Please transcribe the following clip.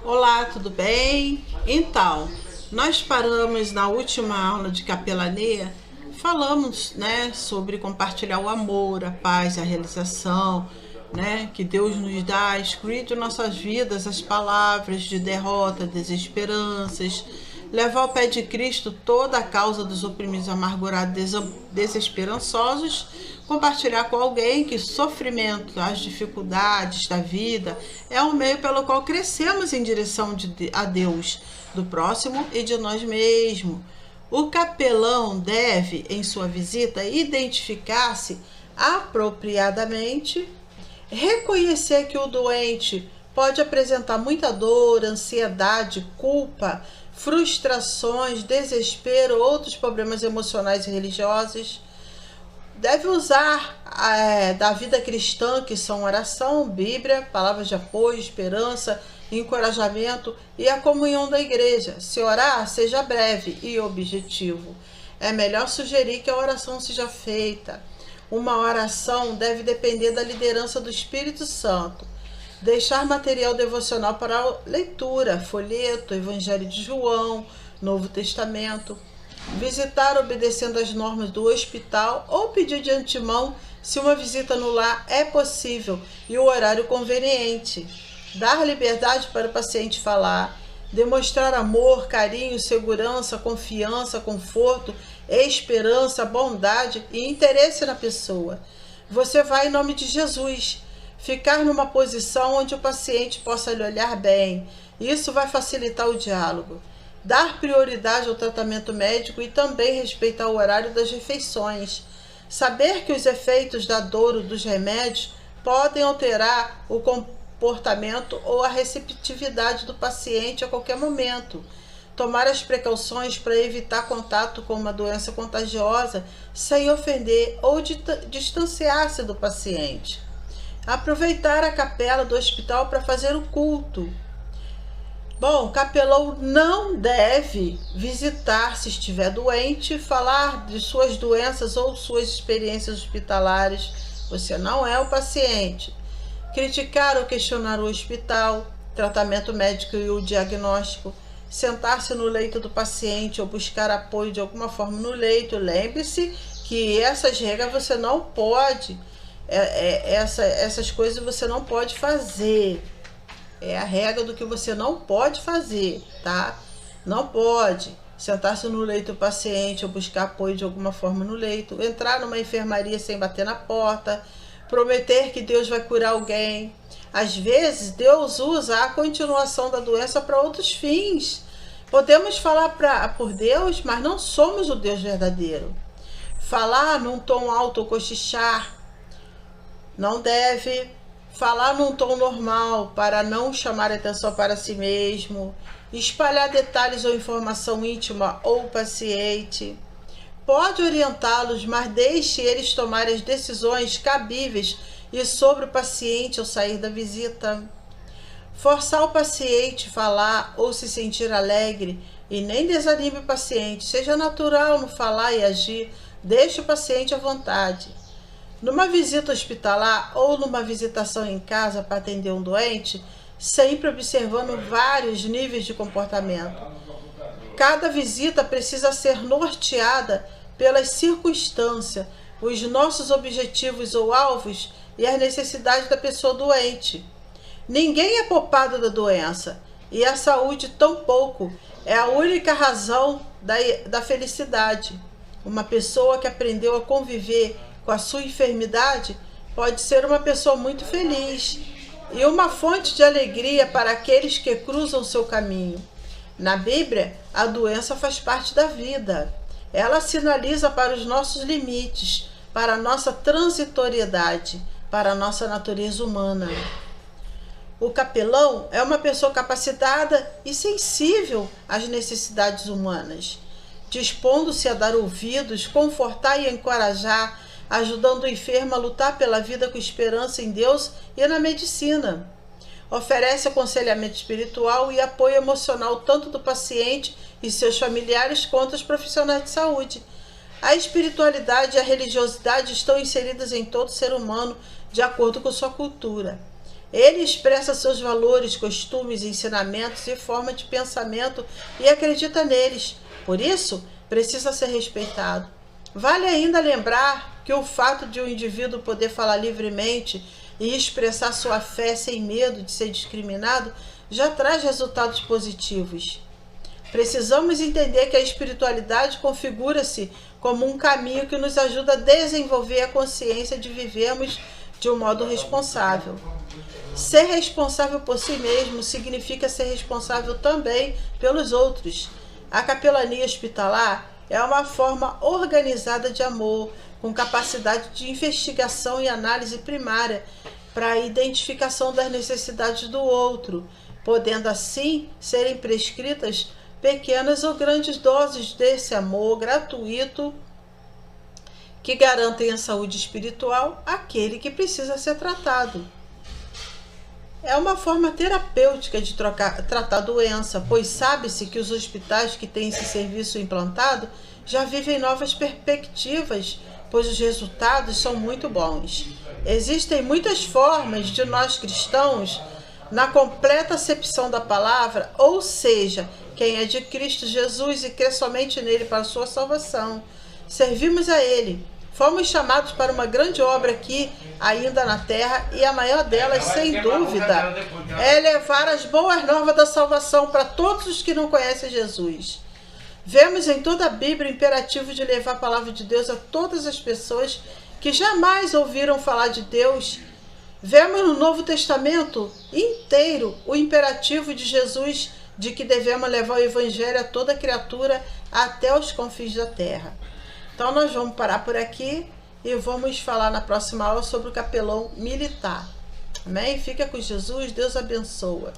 Olá, tudo bem? Então, nós paramos na última aula de capelania, falamos, sobre compartilhar o amor, a paz, a realização, que Deus nos dá, escrito em nossas vidas as palavras de derrota, desesperanças, levar ao pé de Cristo toda a causa dos oprimidos, amargurados, desesperançosos, compartilhar com alguém que o sofrimento, as dificuldades da vida é um meio pelo qual crescemos em direção a Deus, do próximo e de nós mesmos. O capelão deve, em sua visita, identificar-se apropriadamente, reconhecer que o doente pode apresentar muita dor, ansiedade, culpa, frustrações, desespero, outros problemas emocionais e religiosos. Deve usar da vida cristã, que são oração, Bíblia, palavras de apoio, esperança, encorajamento e a comunhão da igreja. Se orar, seja breve e objetivo. É melhor sugerir que a oração seja feita. Uma oração deve depender da liderança do Espírito Santo. Deixar material devocional para leitura, folheto, Evangelho de João, Novo Testamento. Visitar obedecendo às normas do hospital ou pedir de antemão se uma visita no lar é possível e o horário conveniente. Dar liberdade para o paciente falar. Demonstrar amor, carinho, segurança, confiança, conforto, esperança, bondade e interesse na pessoa. Você vai em nome de Jesus. Ficar numa posição onde o paciente possa lhe olhar bem. Isso vai facilitar o diálogo. Dar prioridade ao tratamento médico e também respeitar o horário das refeições. Saber que os efeitos da dor ou dos remédios podem alterar o comportamento ou a receptividade do paciente a qualquer momento. Tomar as precauções para evitar contato com uma doença contagiosa sem ofender ou distanciar-se do paciente. Aproveitar a capela do hospital para fazer o culto. Bom, capelão não deve visitar se estiver doente, falar de suas doenças ou suas experiências hospitalares. Você não é o paciente. Criticar ou questionar o hospital, tratamento médico e o diagnóstico. Sentar-se no leito do paciente ou buscar apoio de alguma forma no leito. Lembre-se que essas regras você não pode, essas coisas você não pode fazer. É a regra do que você não pode fazer, tá? Não pode sentar-se no leito do paciente ou buscar apoio de alguma forma no leito, entrar numa enfermaria sem bater na porta, prometer que Deus vai curar alguém. Às vezes, Deus usa a continuação da doença para outros fins. Podemos falar por Deus, mas não somos o Deus verdadeiro. Falar num tom alto ou cochichar não deve. Falar num tom normal para não chamar atenção para si mesmo. Espalhar detalhes ou informação íntima ou paciente. Pode orientá-los, mas deixe eles tomarem as decisões cabíveis e sobre o paciente ao sair da visita. Forçar o paciente a falar ou se sentir alegre e nem desanime o paciente. Seja natural no falar e agir. Deixe o paciente à vontade. Numa visita hospitalar ou numa visitação em casa para atender um doente, sempre observando vários níveis de comportamento. Cada visita precisa ser norteada pelas circunstâncias, os nossos objetivos ou alvos e as necessidades da pessoa doente. Ninguém é poupado da doença e a saúde tampouco é a única razão da felicidade. Uma pessoa que aprendeu a conviver com a sua enfermidade pode ser uma pessoa muito feliz e uma fonte de alegria para aqueles que cruzam seu caminho. Na Bíblia, a doença faz parte da vida. Ela sinaliza para os nossos limites, para a nossa transitoriedade, para a nossa natureza humana. O capelão é uma pessoa capacitada e sensível às necessidades humanas, dispondo-se a dar ouvidos, confortar e encorajar, ajudando o enfermo a lutar pela vida com esperança em Deus e na medicina. Oferece aconselhamento espiritual e apoio emocional tanto do paciente e seus familiares quanto os profissionais de saúde. A espiritualidade e a religiosidade estão inseridas em todo ser humano de acordo com sua cultura. Ele expressa seus valores, costumes, ensinamentos e forma de pensamento e acredita neles. Por isso, precisa ser respeitado. Vale ainda lembrar que o fato de um indivíduo poder falar livremente e expressar sua fé sem medo de ser discriminado já traz resultados positivos. Precisamos entender que a espiritualidade configura-se como um caminho que nos ajuda a desenvolver a consciência de vivermos de um modo responsável. Ser responsável por si mesmo significa ser responsável também pelos outros. A capelania hospitalar é uma forma organizada de amor, com capacidade de investigação e análise primária para a identificação das necessidades do outro, podendo assim serem prescritas pequenas ou grandes doses desse amor gratuito que garantem a saúde espiritual àquele que precisa ser tratado. É uma forma terapêutica de tratar a doença, pois sabe-se que os hospitais que têm esse serviço implantado já vivem novas perspectivas, pois os resultados são muito bons. Existem muitas formas de nós cristãos, na completa acepção da palavra, ou seja, quem é de Cristo Jesus e crê somente nele para a sua salvação, servimos a ele. Fomos chamados para uma grande obra aqui, ainda na terra, e a maior delas, sem dúvida, é levar as boas novas da salvação para todos os que não conhecem Jesus. Vemos em toda a Bíblia o imperativo de levar a palavra de Deus a todas as pessoas que jamais ouviram falar de Deus. Vemos no Novo Testamento inteiro o imperativo de Jesus de que devemos levar o Evangelho a toda criatura até os confins da terra. Então nós vamos parar por aqui e vamos falar na próxima aula sobre o capelão militar. Amém? Fica com Jesus, Deus abençoa.